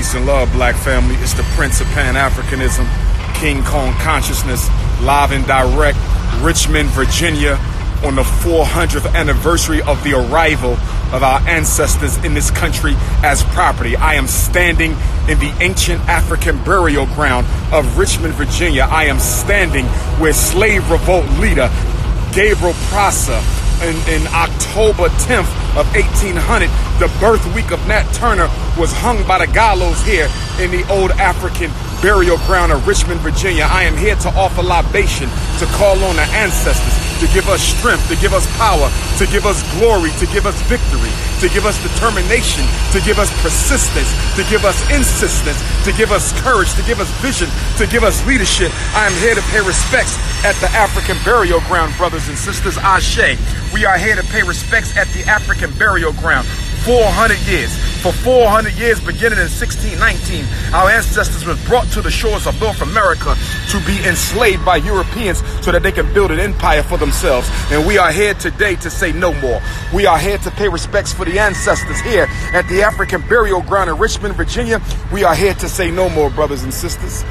Peace and love, black family. It's the Prince of Pan-Africanism, King Kong Consciousness, live and direct, Richmond, Virginia, on the 400th anniversary of the arrival of our ancestors in this country as property. I am standing in the ancient African burial ground of Richmond, Virginia. I am standing where slave revolt leader Gabriel Prosser in October 10th of 1800, the birth week of Nat Turner, was hung by the gallows here in the old African burial ground of Richmond, Virginia. I am here to offer libation, to call on the ancestors, to give us strength, to give us power, to give us glory, to give us victory, to give us determination, to give us persistence, to give us insistence, to give us courage, to give us vision, to give us leadership. I am here to pay respects at the African burial ground, brothers and sisters. Ashe. We are here to pay respects at the African burial ground. 400 years. For 400 years, beginning in 1619, our ancestors were brought to the shores of North America to be enslaved by Europeans so that they can build an empire for themselves. And we are here today to say no more. We are here to pay respects for the ancestors here at the African burial ground in Richmond, Virginia. We are here to say no more, brothers and sisters.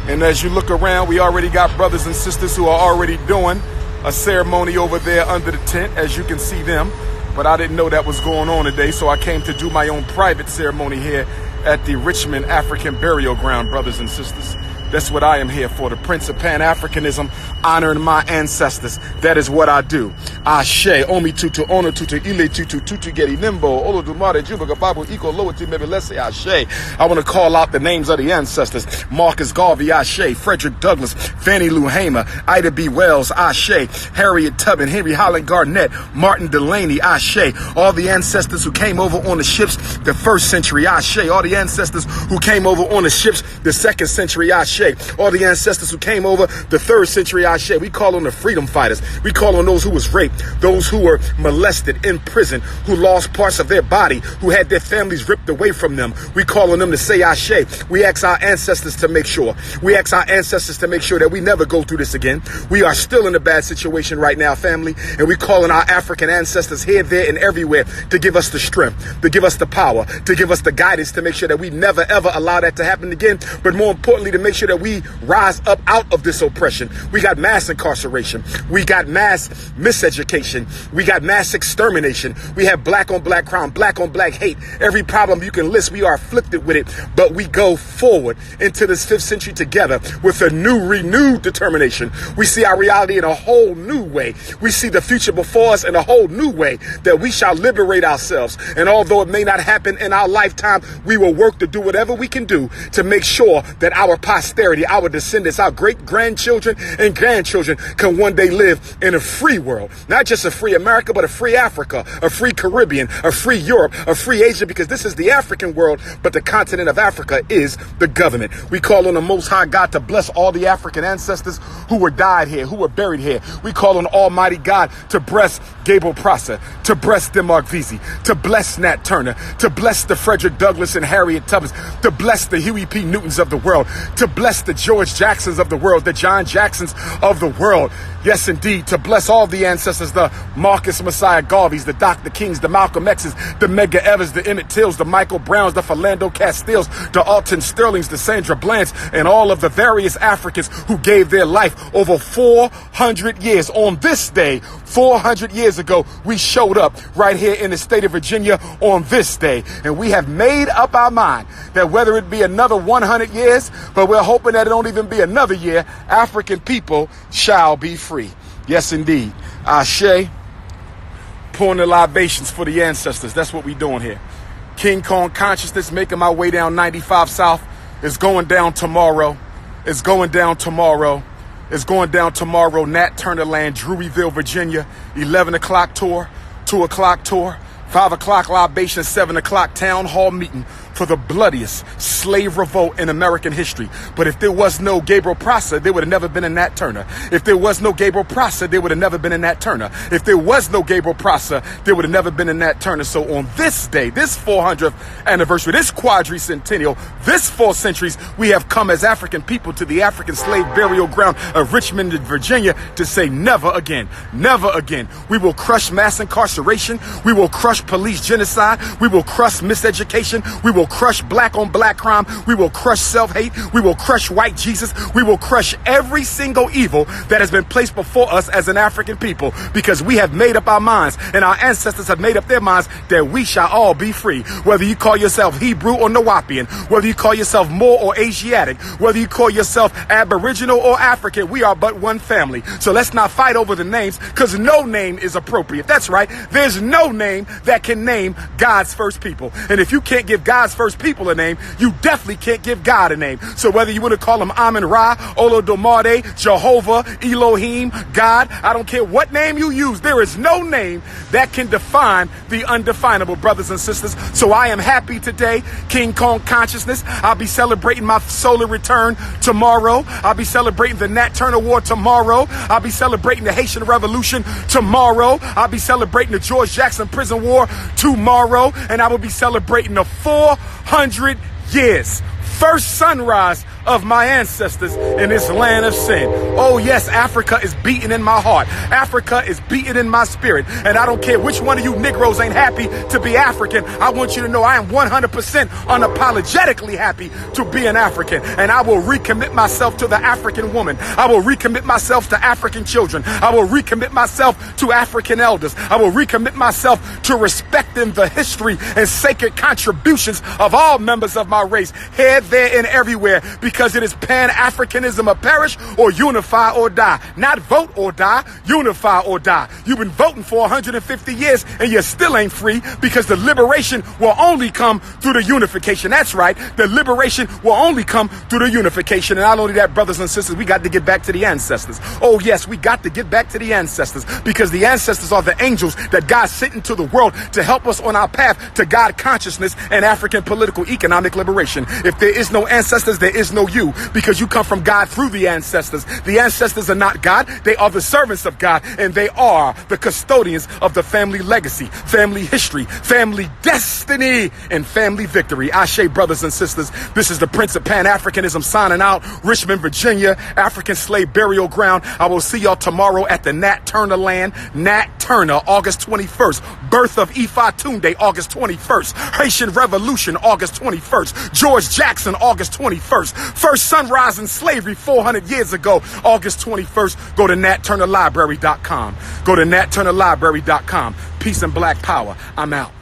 And as you look around, we already got brothers and sisters who are already doing a ceremony over there under the tent, as you can see them. But I didn't know that was going on today, so I came to do my own private ceremony here at the Richmond African Burial Ground, brothers and sisters. That's what I am here for, the Prince of Pan-Africanism, honoring my ancestors. That is what I do. Ashe, Omi Tutu, Ono Tutu, Ile Tutu, Tutu Gedi Nimbo, Olo Dumare, Juba Babu, Iko Loati, Mebelese, Ashe. I want to call out the names of the ancestors. Marcus Garvey, Ashe. Frederick Douglass, Fannie Lou Hamer, Ida B. Wells, Ashe. Harriet Tubman, Henry Holland Garnett, Martin Delaney, Ashe. All the ancestors who came over on the ships the first century, Ashe. All the ancestors who came over on the ships the second century, Ashe. All the ancestors who came over the third century, Ashe. We call on the freedom fighters. We call on those who was raped, those who were molested in prison, who lost parts of their body, who had their families ripped away from them. We call on them to say Ashe. We ask our ancestors to make sure. We ask our ancestors to make sure that we never go through this again. We are still in a bad situation right now, family, and we call on our African ancestors here, there, and everywhere to give us the strength, to give us the power, to give us the guidance to make sure that we never, ever allow that to happen again, but more importantly, to make sure that we rise up out of this oppression. We got mass incarceration. We got mass miseducation. We got mass extermination. We have black on black crime, black on black hate. Every problem you can list, we are afflicted with it. But we go forward into this 5th century together with a new, renewed determination. We see our reality in a whole new way. We see the future before us in a whole new way, that we shall liberate ourselves. And although it may not happen in our lifetime, we will work to do whatever we can do to make sure that our posterity, our descendants, our great-grandchildren and grandchildren can one day live in a free world. Not just a free America, but a free Africa, a free Caribbean, a free Europe, a free Asia, because this is the African world, but the continent of Africa is the government. We call on the Most High God to bless all the African ancestors who were died here, who were buried here. We call on Almighty God to bless Gabriel Prosser, to bless Denmark Vesey, to bless Nat Turner, to bless the Frederick Douglass and Harriet Tubman, to bless the Huey P. Newtons of the world, to bless the George Jacksons of the world, the John Jacksons of the world. Yes, indeed, to bless all the ancestors, the Marcus Messiah Garveys, the Dr. Kings, the Malcolm X's, the Medgar Evers, the Emmett Tills, the Michael Browns, the Philando Castiles, the Alton Sterlings, the Sandra Blands, and all of the various Africans who gave their life over 400 years. On this day, 400 years ago, we showed up right here in the state of Virginia on this day. And we have made up our mind that whether it be another 100 years, but we're hoping that it don't even be another year, African people shall be free. Yes, indeed. Ashe, pouring the libations for the ancestors. That's what we doing here. King Kong Consciousness, making my way down 95 South. It's going down tomorrow. It's going down tomorrow. It's going down tomorrow. Nat Turner Land, Druryville, Virginia. 11 o'clock tour, 2 o'clock tour, 5 o'clock libation, 7 o'clock town hall meeting for the bloodiest slave revolt in American history. But if there was no Gabriel Prosser, there would have never been a Nat Turner. If there was no Gabriel Prosser, there would have never been a Nat Turner. If there was no Gabriel Prosser, there would have never been a Nat Turner. So on this day, this 400th anniversary, this quadricentennial, this 4 centuries, we have come as African people to the African slave burial ground of Richmond, Virginia, to say never again, never again. We will crush mass incarceration. We will crush police genocide. We will crush miseducation. We will crush black on black crime. We will crush self-hate. We will crush white Jesus. We will crush every single evil that has been placed before us as an African people, because we have made up our minds and our ancestors have made up their minds that we shall all be free. Whether you call yourself Hebrew or Nawapian, whether you call yourself Moor or Asiatic, whether you call yourself Aboriginal or African, we are but one family. So let's not fight over the names, because no name is appropriate. That's right. There's no name that can name God's first people. And if you can't give God's first people a name, you definitely can't give God a name. So whether you want to call him Amun Ra, Olodumare, Jehovah, Elohim, God, I don't care what name you use, there is no name that can define the undefinable, brothers and sisters. So I am happy today. King Kong consciousness. I'll be celebrating my solar return tomorrow. I'll be celebrating the Nat Turner War tomorrow. I'll be celebrating the Haitian Revolution tomorrow. I'll be celebrating the George Jackson Prison War tomorrow. And I will be celebrating the 400 years, first sunrise of my ancestors in this land of sin. Oh yes, Africa is beating in my heart. Africa is beating in my spirit. And I don't care which one of you Negroes ain't happy to be African. I want you to know I am 100% unapologetically happy to be an African. And I will recommit myself to the African woman. I will recommit myself to African children. I will recommit myself to African elders. I will recommit myself to respecting the history and sacred contributions of all members of my race, here, there, and everywhere, because it is Pan-Africanism or perish, or unify or die. Not vote or die, unify or die. You've been voting for 150 years and you still ain't free, because the liberation will only come through the unification. That's right. The liberation will only come through the unification. And not only that, brothers and sisters, we got to get back to the ancestors. Oh yes, we got to get back to the ancestors, because the ancestors are the angels that God sent into the world to help us on our path to God consciousness and African political economic liberation. If there is no ancestors, there is no you, because you come from God through the ancestors. The ancestors are not God. They are the servants of God, and they are the custodians of the family legacy, family history, family destiny, and family victory. Ashe, brothers and sisters. This is the Prince of Pan-Africanism signing out. Richmond, Virginia, African slave burial ground. I will see y'all tomorrow at the Nat Turner land. Nat Turner, August 21st. Birth of Ifa Tunde, August 21st. Haitian Revolution, August 21st. George Jackson, August 21st. First sunrise in slavery 400 years ago, August 21st. Go to natturnerlibrary.com. Go to natturnerlibrary.com. Peace and black power. I'm out.